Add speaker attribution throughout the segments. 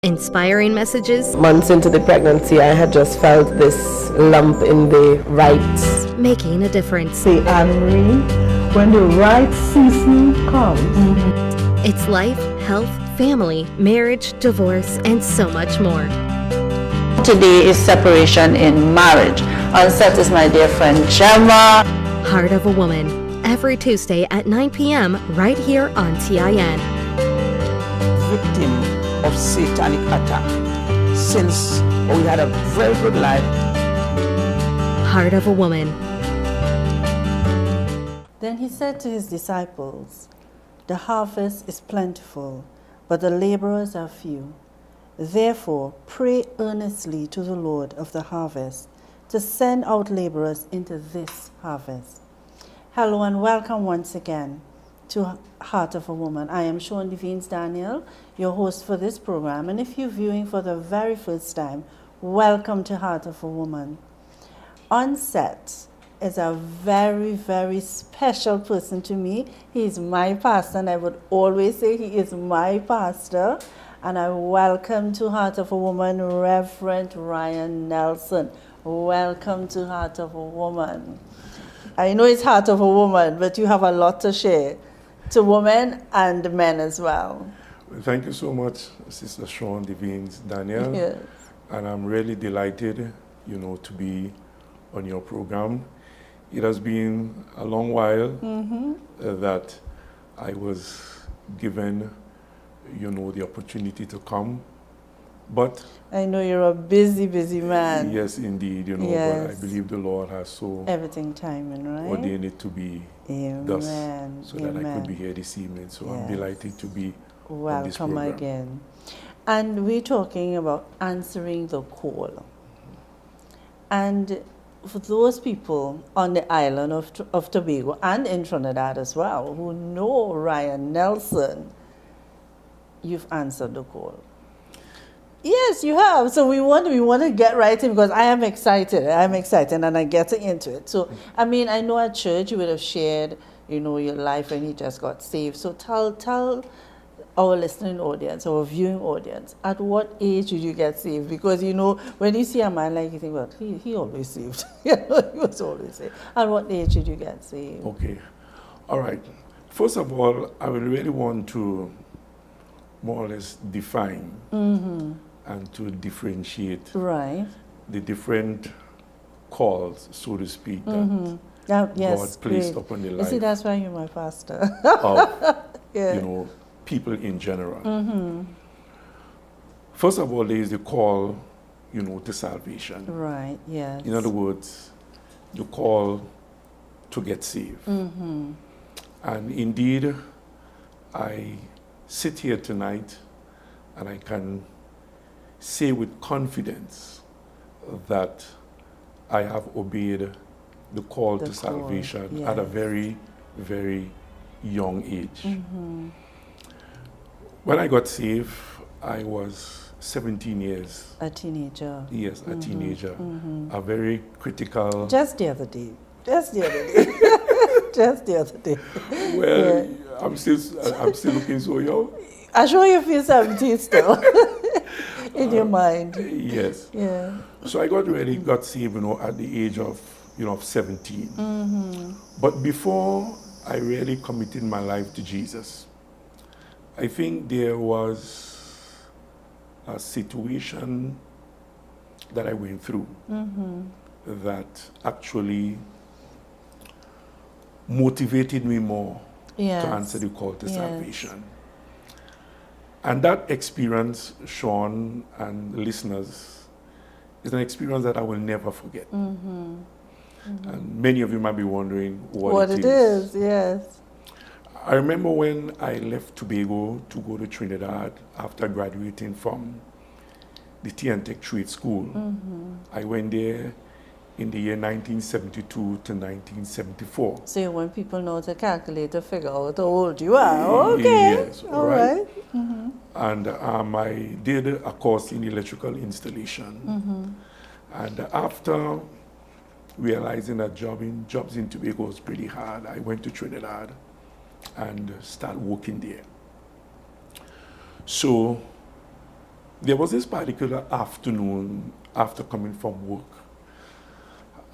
Speaker 1: Inspiring messages,
Speaker 2: Months into the pregnancy, I had just felt this lump in the right.
Speaker 1: making a difference.
Speaker 3: Say Anne-Marie, when the right season comes.
Speaker 1: It's life, health, family, marriage, divorce, and so much more.
Speaker 4: Today is separation in marriage. On set is my dear friend Gemma.
Speaker 1: Heart of a Woman, every Tuesday at 9 p.m. right here on TIN.
Speaker 5: Victim of satanic attack since we had a very good life.
Speaker 1: Heart of a Woman.
Speaker 6: Then he said to his disciples, "The harvest is plentiful, but the laborers are few. Therefore, pray earnestly to the Lord of the harvest to send out laborers into this harvest." Hello and welcome once again to Heart of a Woman. I am Sean Devines Daniel, your host for this program. And if you're viewing for the very first time, welcome to Heart of a Woman. On set is a very, very special person to me. He's my pastor, and I would always say he is my pastor. And I welcome to Heart of a Woman, Reverend Ryan Nelson. Welcome to Heart of a Woman. I know it's Heart of a Woman, but you have a lot to share to women and men as well.
Speaker 7: Thank you so much, Sister Sean Devines Daniel.
Speaker 6: Yes.
Speaker 7: And I'm really delighted, to be on your program. It has been a long while that I was given, the opportunity to come. But
Speaker 6: I know you're a busy, busy man.
Speaker 7: yes, indeed,
Speaker 6: Yes.
Speaker 7: but I believe the Lord has so
Speaker 6: Everything timing, right?
Speaker 7: ordained it to be thus,
Speaker 6: Amen.
Speaker 7: so that I
Speaker 6: Amen.
Speaker 7: could be here this evening. So I'm
Speaker 6: Yes.
Speaker 7: delighted to be on this
Speaker 6: Welcome
Speaker 7: program.
Speaker 6: again. And we're talking about answering the call. And for those people on the island of Tobago and in Trinidad as well who know Ryan Nelson, you've answered the call. Yes, you have. So we want to get right in because I am excited. And I get into it. So, I know at church you would have shared, your life when you just got saved. So tell our listening audience, our viewing audience, at what age did you get saved? Because, when you see a man like you think, well, he always saved. He was always saved. At what age did you get saved?
Speaker 7: Okay. All right. First of all, I would really want to more or less define and to differentiate
Speaker 6: Right.
Speaker 7: the different calls, so to speak, that
Speaker 6: Yes,
Speaker 7: God placed
Speaker 6: great.
Speaker 7: upon the
Speaker 6: You see,
Speaker 7: life
Speaker 6: that's why you're my pastor.
Speaker 7: of
Speaker 6: Yeah.
Speaker 7: people in general. First of all, there is the call, to salvation.
Speaker 6: Right, yes.
Speaker 7: In other words, the call to get saved. And indeed, I sit here tonight and I can say with confidence that I have obeyed the call
Speaker 6: The
Speaker 7: to
Speaker 6: call,
Speaker 7: salvation at a
Speaker 6: yes.
Speaker 7: very, very young age. When I got saved, I was 17 years.
Speaker 6: A teenager.
Speaker 7: Yes, a teenager. A very critical.
Speaker 6: Just the other day. Just the other day.
Speaker 7: Well, I'm still looking so young.
Speaker 6: I'm sure you feel 17 still in your mind.
Speaker 7: Yes.
Speaker 6: Yeah.
Speaker 7: So I got saved, at the age of 17. But before I really committed my life to Jesus, I think there was a situation that I went through that actually motivated me more
Speaker 6: Yes.
Speaker 7: to answer the call to
Speaker 6: Yes.
Speaker 7: salvation. And that experience, Sean and listeners, is an experience that I will never forget. And many of you might be wondering what
Speaker 6: it is, yes.
Speaker 7: I remember when I left Tobago to go to Trinidad after graduating from the Tech Trade School. I went there in the year 1972 to 1974.
Speaker 6: So you want people know to calculate to figure out how old you are. Okay.
Speaker 7: Yes,
Speaker 6: All right.
Speaker 7: And I did a course in electrical installation. And after realizing that jobs in Tobago was pretty hard, I went to Trinidad and started working there. So there was this particular afternoon after coming from work.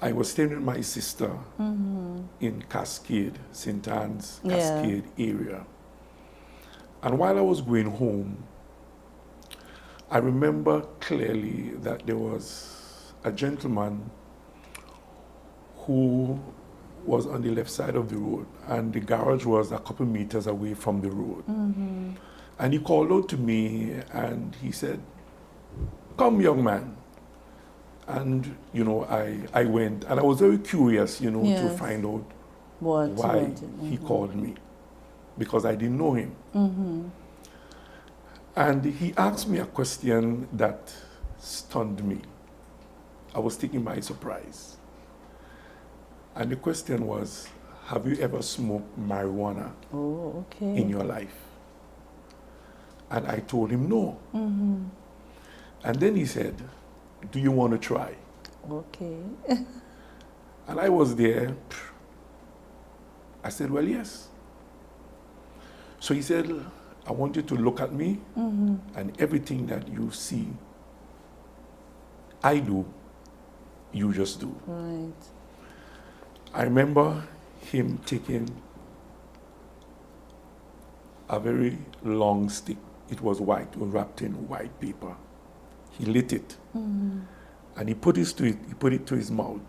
Speaker 7: I was staying with my sister in Cascade, St. Anne's, Cascade area. And while I was going home, I remember clearly that there was a gentleman who was on the left side of the road, and the garage was a couple meters away from the road. And he called out to me and he said, "Come, young man." And, you know, I went, and I was very curious, you know, to find out why he called me, because I didn't know him. And he asked me a question that stunned me. I was taken by surprise. And the question was, have you ever smoked marijuana in your life? And I told him no. And then he said, "Do you want to try?"
Speaker 6: Okay.
Speaker 7: And I was there. I said, "Well, yes." So he said, "I want you to look at me, and everything that you see I do, you just do."
Speaker 6: Right.
Speaker 7: I remember him taking a very long stick. It was white, it was wrapped in white paper. He lit it, and he put it to his mouth,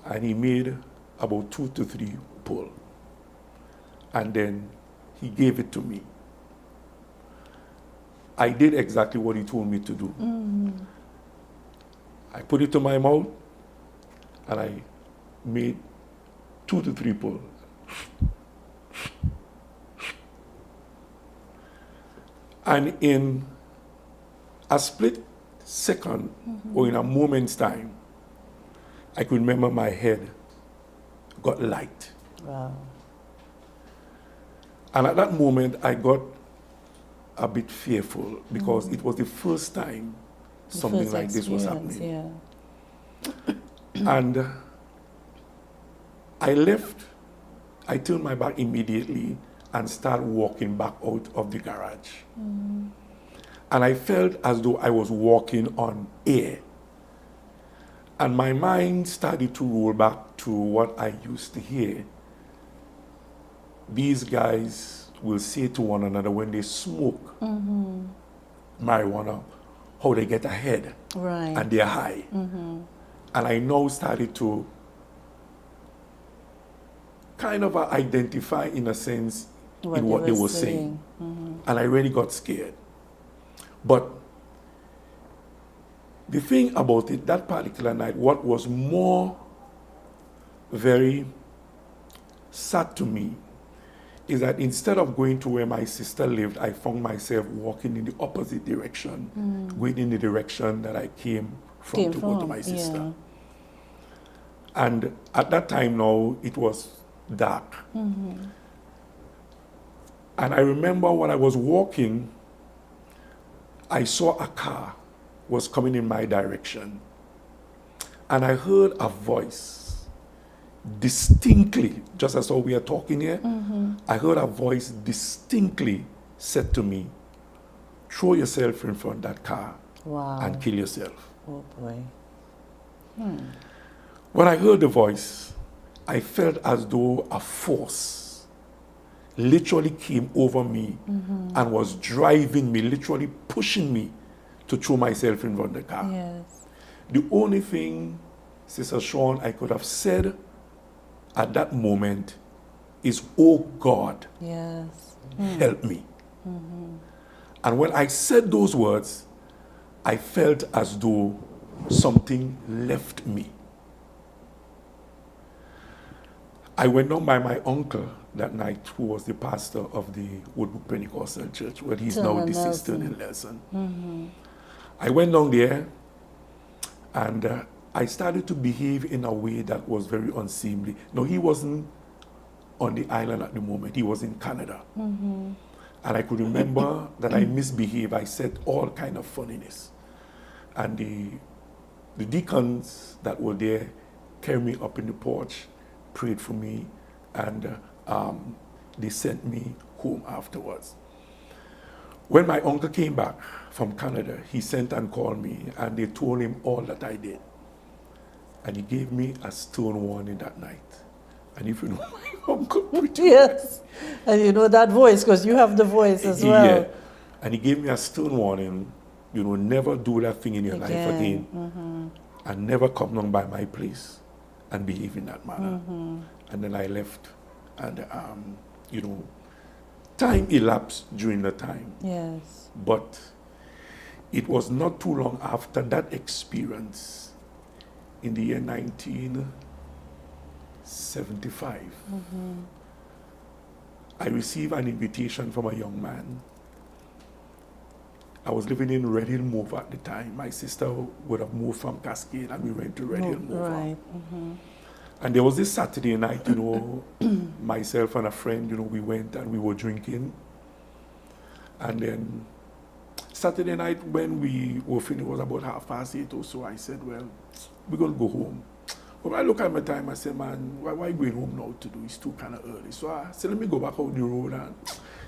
Speaker 7: and he made about 2 to 3 pull, and then he gave it to me. I did exactly what he told me to do. I put it to my mouth, and I made 2 to 3 pull. And in a split second, or in a moment's time, I could remember my head got light.
Speaker 6: Wow.
Speaker 7: And at that moment, I got a bit fearful, because it was the first time something like this was happening. And I left, I turned my back immediately and started walking back out of the garage. And I felt as though I was walking on air. And my mind started to roll back to what I used to hear. These guys will say to one another when they smoke marijuana, how they get ahead, and they're high. And I now started to kind of identify, in a sense, in what they were saying. And I really got scared. But the thing about it, that particular night, what was more very sad to me is that instead of going to where my sister lived, I found myself walking in the opposite direction, going in the direction that I came from to go to my sister. And at that time now, it was dark. And I remember when I was walking, I saw a car was coming in my direction. And I heard a voice distinctly, just as how we are talking here, I heard a voice distinctly said to me, "Throw yourself in front of that car and kill yourself."
Speaker 6: Oh boy.
Speaker 7: When I heard the voice, I felt as though a force literally came over me and was driving me, literally pushing me to throw myself in front of the car.
Speaker 6: Yes.
Speaker 7: The only thing, Sister Sean, I could have said at that moment is, "Oh God,
Speaker 6: Yes.
Speaker 7: help me." And when I said those words, I felt as though something left me. I went down by my uncle that night, who was the pastor of the Woodbrook Pentecostal Church, where he's now deceased, in Nelson. I went down there, and I started to behave in a way that was very unseemly. No, he wasn't on the island at the moment. He was in Canada. And I could remember that I misbehaved. I said all kind of funniness. And the deacons that were there carried me up in the porch, prayed for me, and they sent me home afterwards. When my uncle came back from Canada, he sent and called me, and they told him all that I did. And he gave me a stern warning that night. And if you know my uncle pretty
Speaker 6: Yes. And you know that voice because you have the voice as well.
Speaker 7: Yeah. And he gave me a stern warning, you know, never do that thing in your life again. And never come down by my place and behave in that manner. And then I left. And, you know, time elapsed during the time.
Speaker 6: Yes.
Speaker 7: But it was not too long after that experience, in the year 1975, I received an invitation from a young man. I was living in Red Hill Mova at the time. My sister would have moved from Cascade, and we went to Red Hill Mova.
Speaker 6: Right.
Speaker 7: And there was this Saturday night, you know, myself and a friend, you know, we went and we were drinking. And then Saturday night when we were finished, it was about 8:30 or so. I said, well, we're going to go home. But when I look at my time, I said, man, why going home now to do? It's too kind of early. So I said, let me go back out the road. And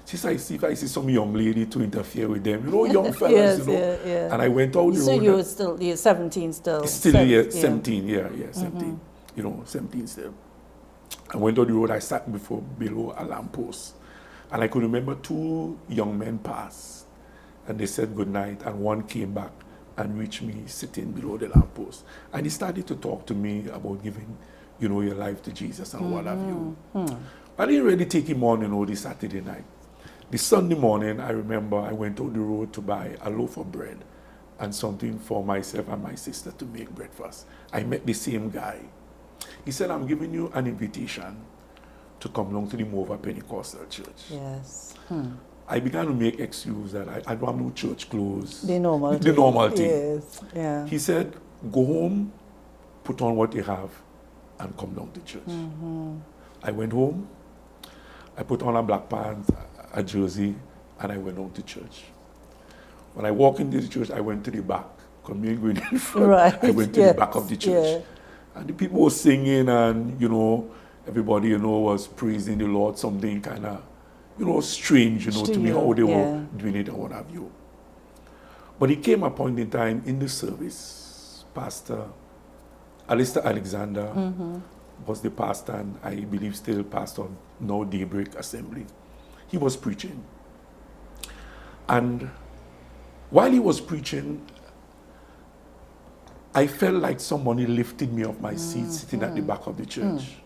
Speaker 7: since I see some young lady to interfere with them, you know, young fellas,
Speaker 6: Yes,
Speaker 7: you know.
Speaker 6: yeah.
Speaker 7: And I went out the road.
Speaker 6: So you were still, you're 17 still?
Speaker 7: Still, yeah, 17, yeah, 17. You know, 17 still. I went on the road, I sat below a lamppost. And I could remember two young men passed. And they said good night, and one came back and reached me sitting below the lamppost. And he started to talk to me about giving, you know, your life to Jesus and what have you. I didn't really take him on, you know, this Saturday night. The Sunday morning, I remember I went on the road to buy a loaf of bread and something for myself and my sister to make breakfast. I met the same guy. He said, I'm giving you an invitation to come along to the Mova Pentecostal Church.
Speaker 6: Yes.
Speaker 7: I began to make excuse that I don't have no church clothes.
Speaker 6: The normal
Speaker 7: The normal thing.
Speaker 6: Yes. Yeah.
Speaker 7: He said, go home, put on what you have, and come down to church. I went home, I put on a black pants, a jersey, and I went down to church. When I walked into the church, I went to the back. Coming going in front,
Speaker 6: Right.
Speaker 7: I went to the back of the church.
Speaker 6: Yeah.
Speaker 7: And the people were singing, and, you know, everybody, you know, was praising the Lord, something kind of, you know, strange, you know, to me, how they were doing it and what have you. But it came a point in time in the service, Pastor Alistair Alexander was the pastor, and I believe still pastor, now Daybreak Assembly. He was preaching. And while he was preaching, I felt like somebody lifted me off my seat sitting at the back of the church.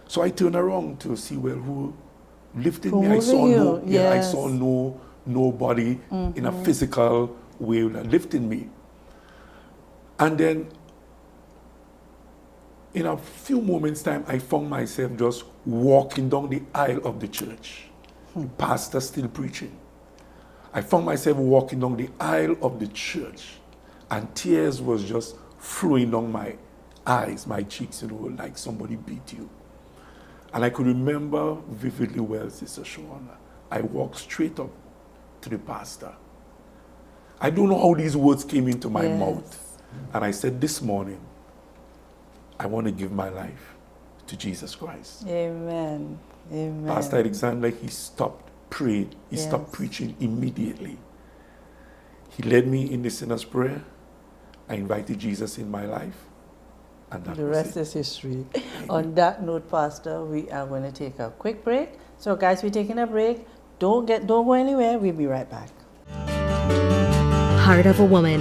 Speaker 7: So I turned around to see, well, who lifted me. I saw nobody in a physical way that lifted me. And then in a few moments' time, I found myself just walking down the aisle of the church. The pastor still preaching. I found myself walking down the aisle of the church, and tears was just flowing down my eyes, my cheeks, you know, like somebody beat you. And I could remember vividly well, Sister Shawana, I walked straight up to the pastor. I don't know how these words came into my mouth. And I said, this morning, I want to give my life to Jesus Christ.
Speaker 6: Amen. Amen.
Speaker 7: Pastor Alexander, he stopped praying. He stopped preaching immediately. He led me in the sinner's prayer. I invited Jesus in my life. And that
Speaker 6: the rest is history. On that note, Pastor, we are going to take a quick break. So guys, we're taking a break. Don't go anywhere. We'll be right back.
Speaker 1: Heart of a Woman